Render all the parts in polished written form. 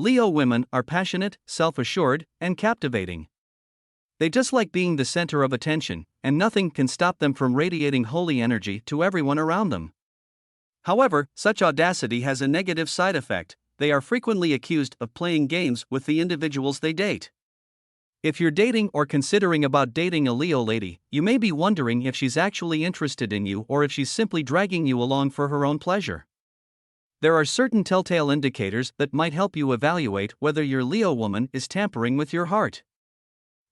Leo women are passionate, self-assured, and captivating. They just like being the center of attention, and nothing can stop them from radiating holy energy to everyone around them. However, such audacity has a negative side effect. They are frequently accused of playing games with the individuals they date. If you're dating or considering about dating a Leo lady, you may be wondering if she's actually interested in you or if she's simply dragging you along for her own pleasure. There are certain telltale indicators that might help you evaluate whether your Leo woman is tampering with your heart.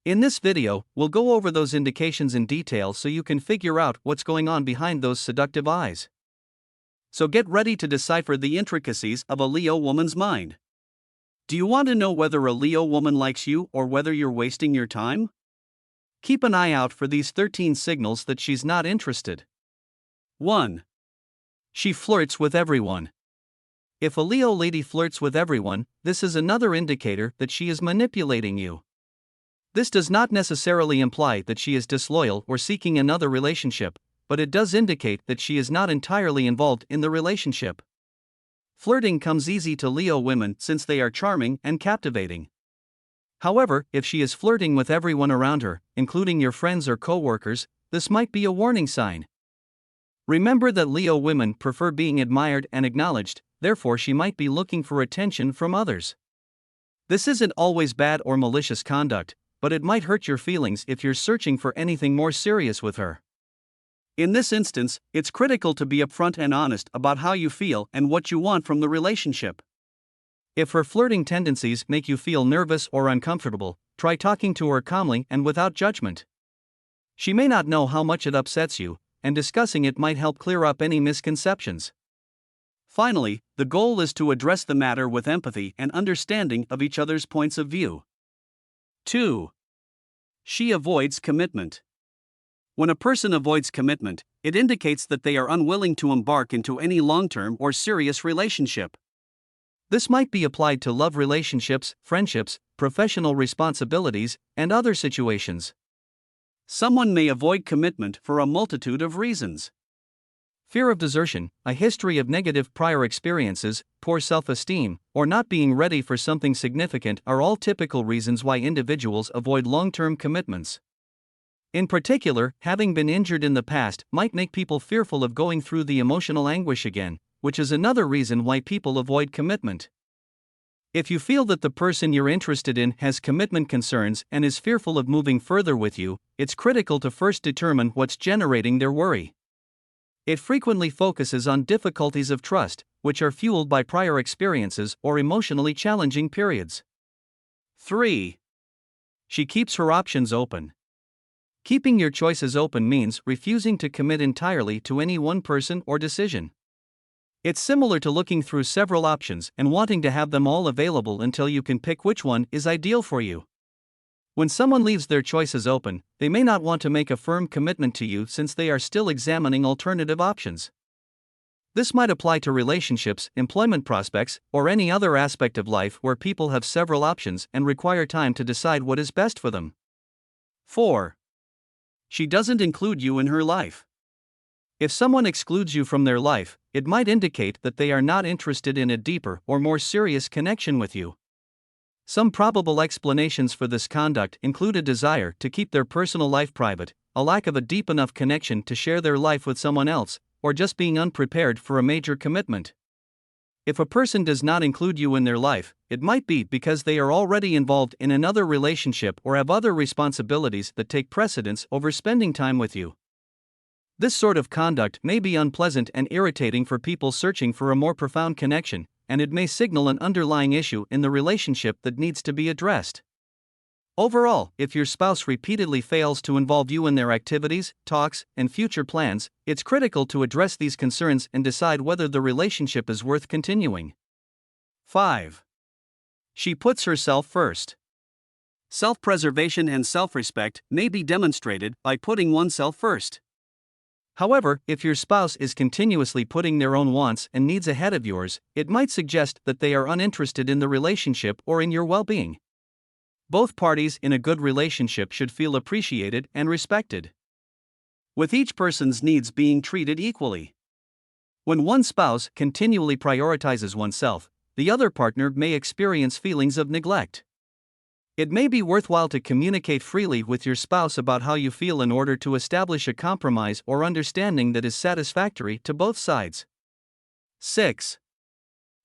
In this video, we'll go over those indications in detail so you can figure out what's going on behind those seductive eyes. So get ready to decipher the intricacies of a Leo woman's mind. Do you want to know whether a Leo woman likes you or whether you're wasting your time? Keep an eye out for these 13 signals that she's not interested. 1. She flirts with everyone. If a Leo lady flirts with everyone, this is another indicator that she is manipulating you. This does not necessarily imply that she is disloyal or seeking another relationship, but it does indicate that she is not entirely involved in the relationship. Flirting comes easy to Leo women since they are charming and captivating. However, if she is flirting with everyone around her, including your friends or co-workers, this might be a warning sign. Remember that Leo women prefer being admired and acknowledged, therefore she might be looking for attention from others. This isn't always bad or malicious conduct, but it might hurt your feelings if you're searching for anything more serious with her. In this instance, it's critical to be upfront and honest about how you feel and what you want from the relationship. If her flirting tendencies make you feel nervous or uncomfortable, try talking to her calmly and without judgment. She may not know how much it upsets you, and discussing it might help clear up any misconceptions. Finally, the goal is to address the matter with empathy and understanding of each other's points of view. 2. She avoids commitment. When a person avoids commitment, it indicates that they are unwilling to embark into any long-term or serious relationship. This might be applied to love relationships, friendships, professional responsibilities, and other situations. Someone may avoid commitment for a multitude of reasons. Fear of desertion, a history of negative prior experiences, poor self-esteem, or not being ready for something significant are all typical reasons why individuals avoid long-term commitments. In particular, having been injured in the past might make people fearful of going through the emotional anguish again, which is another reason why people avoid commitment. If you feel that the person you're interested in has commitment concerns and is fearful of moving further with you, it's critical to first determine what's generating their worry. It frequently focuses on difficulties of trust, which are fueled by prior experiences or emotionally challenging periods. 3. She keeps her options open. Keeping your choices open means refusing to commit entirely to any one person or decision. It's similar to looking through several options and wanting to have them all available until you can pick which one is ideal for you. When someone leaves their choices open, they may not want to make a firm commitment to you since they are still examining alternative options. This might apply to relationships, employment prospects, or any other aspect of life where people have several options and require time to decide what is best for them. 4. She doesn't include you in her life. If someone excludes you from their life, it might indicate that they are not interested in a deeper or more serious connection with you. Some probable explanations for this conduct include a desire to keep their personal life private, a lack of a deep enough connection to share their life with someone else, or just being unprepared for a major commitment. If a person does not include you in their life, it might be because they are already involved in another relationship or have other responsibilities that take precedence over spending time with you. This sort of conduct may be unpleasant and irritating for people searching for a more profound connection, and it may signal an underlying issue in the relationship that needs to be addressed. Overall, if your spouse repeatedly fails to involve you in their activities, talks, and future plans, it's critical to address these concerns and decide whether the relationship is worth continuing. 5. She puts herself first. Self-preservation and self-respect may be demonstrated by putting oneself first. However, if your spouse is continuously putting their own wants and needs ahead of yours, it might suggest that they are uninterested in the relationship or in your well-being. Both parties in a good relationship should feel appreciated and respected, with each person's needs being treated equally. When one spouse continually prioritizes oneself, the other partner may experience feelings of neglect. It may be worthwhile to communicate freely with your spouse about how you feel in order to establish a compromise or understanding that is satisfactory to both sides. 6.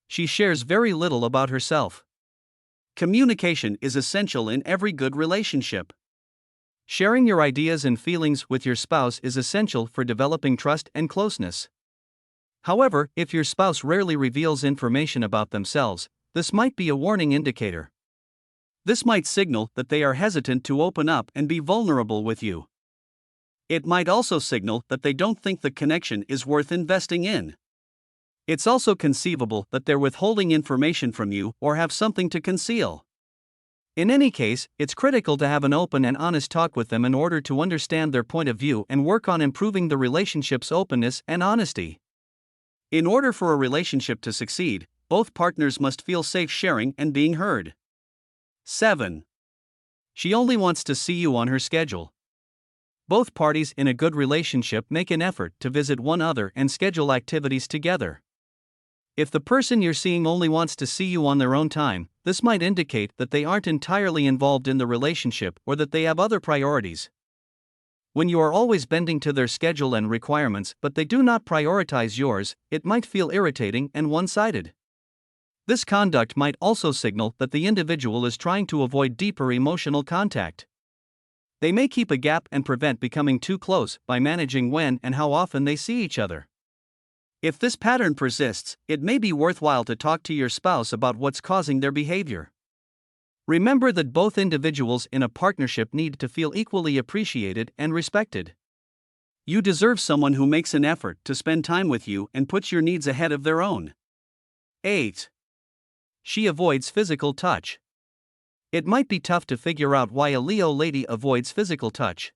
She shares very little about herself. Communication is essential in every good relationship. Sharing your ideas and feelings with your spouse is essential for developing trust and closeness. However, if your spouse rarely reveals information about themselves, this might be a warning indicator. This might signal that they are hesitant to open up and be vulnerable with you. It might also signal that they don't think the connection is worth investing in. It's also conceivable that they're withholding information from you or have something to conceal. In any case, it's critical to have an open and honest talk with them in order to understand their point of view and work on improving the relationship's openness and honesty. In order for a relationship to succeed, both partners must feel safe sharing and being heard. 7. She only wants to see you on her schedule. Both parties in a good relationship make an effort to visit one another and schedule activities together. If the person you're seeing only wants to see you on their own time, this might indicate that they aren't entirely involved in the relationship or that they have other priorities. When you are always bending to their schedule and requirements but they do not prioritize yours, it might feel irritating and one-sided. This conduct might also signal that the individual is trying to avoid deeper emotional contact. They may keep a gap and prevent becoming too close by managing when and how often they see each other. If this pattern persists, it may be worthwhile to talk to your spouse about what's causing their behavior. Remember that both individuals in a partnership need to feel equally appreciated and respected. You deserve someone who makes an effort to spend time with you and puts your needs ahead of their own. 8. She avoids physical touch. It might be tough to figure out why a Leo lady avoids physical touch.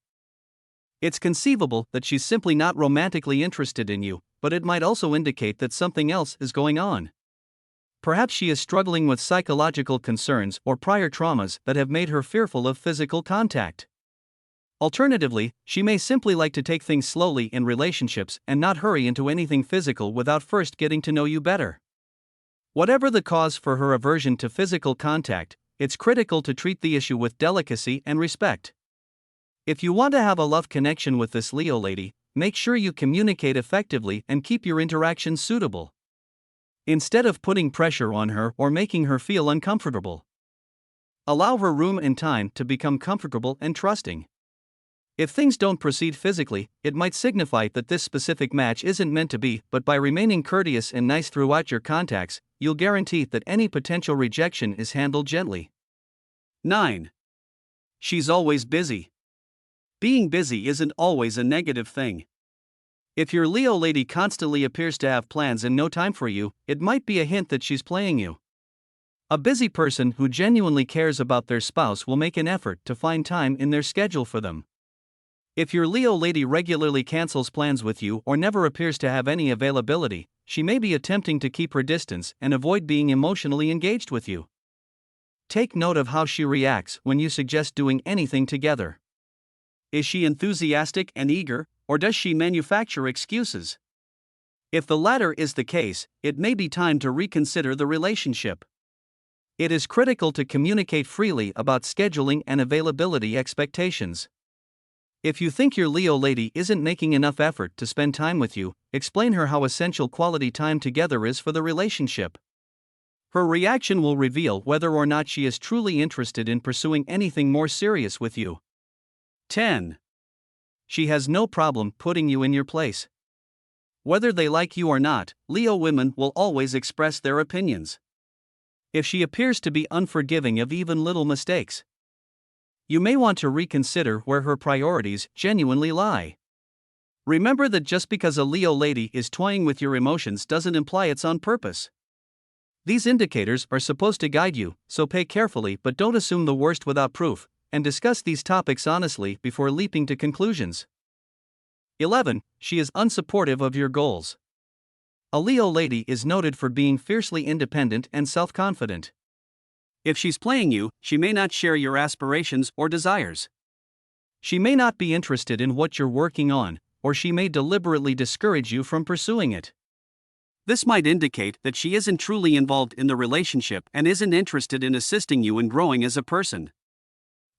It's conceivable that she's simply not romantically interested in you, but it might also indicate that something else is going on. Perhaps she is struggling with psychological concerns or prior traumas that have made her fearful of physical contact. Alternatively, she may simply like to take things slowly in relationships and not hurry into anything physical without first getting to know you better. Whatever the cause for her aversion to physical contact, it's critical to treat the issue with delicacy and respect. If you want to have a love connection with this Leo lady, make sure you communicate effectively and keep your interactions suitable. Instead of putting pressure on her or making her feel uncomfortable, allow her room and time to become comfortable and trusting. If things don't proceed physically, it might signify that this specific match isn't meant to be, but by remaining courteous and nice throughout your contacts, you'll guarantee that any potential rejection is handled gently. 9. She's always busy. Being busy isn't always a negative thing. If your Leo lady constantly appears to have plans and no time for you, it might be a hint that she's playing you. A busy person who genuinely cares about their spouse will make an effort to find time in their schedule for them. If your Leo lady regularly cancels plans with you or never appears to have any availability, she may be attempting to keep her distance and avoid being emotionally engaged with you. Take note of how she reacts when you suggest doing anything together. Is she enthusiastic and eager, or does she manufacture excuses? If the latter is the case, it may be time to reconsider the relationship. It is critical to communicate freely about scheduling and availability expectations. If you think your Leo lady isn't making enough effort to spend time with you, explain her how essential quality time together is for the relationship. Her reaction will reveal whether or not she is truly interested in pursuing anything more serious with you. 10. She has no problem putting you in your place. Whether they like you or not, Leo women will always express their opinions. If she appears to be unforgiving of even little mistakes, you may want to reconsider where her priorities genuinely lie. Remember that just because a Leo lady is toying with your emotions doesn't imply it's on purpose. These indicators are supposed to guide you, so pay carefully but don't assume the worst without proof, and discuss these topics honestly before leaping to conclusions. 11. She is unsupportive of your goals. A Leo lady is noted for being fiercely independent and self-confident. If she's playing you, she may not share your aspirations or desires. She may not be interested in what you're working on, or she may deliberately discourage you from pursuing it. This might indicate that she isn't truly involved in the relationship and isn't interested in assisting you in growing as a person.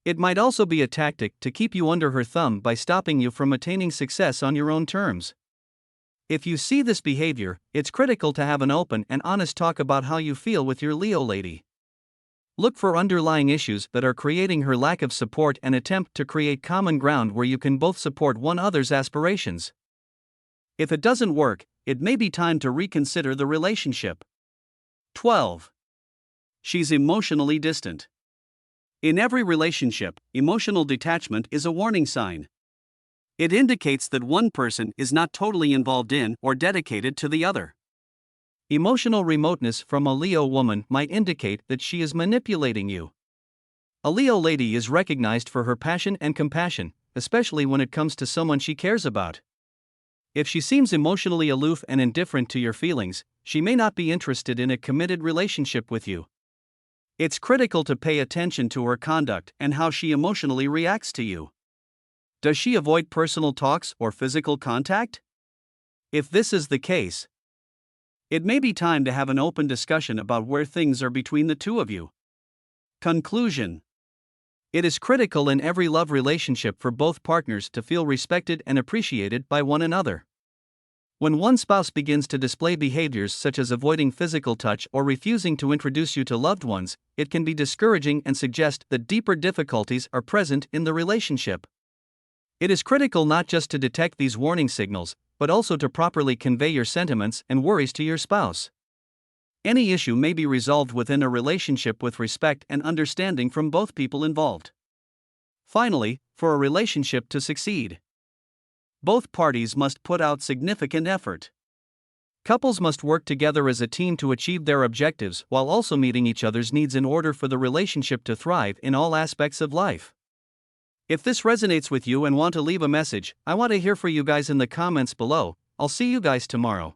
It might also be a tactic to keep you under her thumb by stopping you from attaining success on your own terms. If you see this behavior, it's critical to have an open and honest talk about how you feel with your Leo lady. Look for underlying issues that are creating her lack of support and attempt to create common ground where you can both support one another's aspirations. If it doesn't work, it may be time to reconsider the relationship. 12. She's emotionally distant. In every relationship, emotional detachment is a warning sign. It indicates that one person is not totally involved in or dedicated to the other. Emotional remoteness from a Leo woman might indicate that she is manipulating you. A Leo lady is recognized for her passion and compassion, especially when it comes to someone she cares about. If she seems emotionally aloof and indifferent to your feelings, she may not be interested in a committed relationship with you. It's critical to pay attention to her conduct and how she emotionally reacts to you. Does she avoid personal talks or physical contact? If this is the case, it may be time to have an open discussion about where things are between the two of you. Conclusion. It is critical in every love relationship for both partners to feel respected and appreciated by one another. When one spouse begins to display behaviors such as avoiding physical touch or refusing to introduce you to loved ones, it can be discouraging and suggest that deeper difficulties are present in the relationship. It is critical not just to detect these warning signals, but also to properly convey your sentiments and worries to your spouse. Any issue may be resolved within a relationship with respect and understanding from both people involved. Finally, for a relationship to succeed, both parties must put out significant effort. Couples must work together as a team to achieve their objectives while also meeting each other's needs in order for the relationship to thrive in all aspects of life. If this resonates with you and want to leave a message, I want to hear from you guys in the comments below. I'll see you guys tomorrow.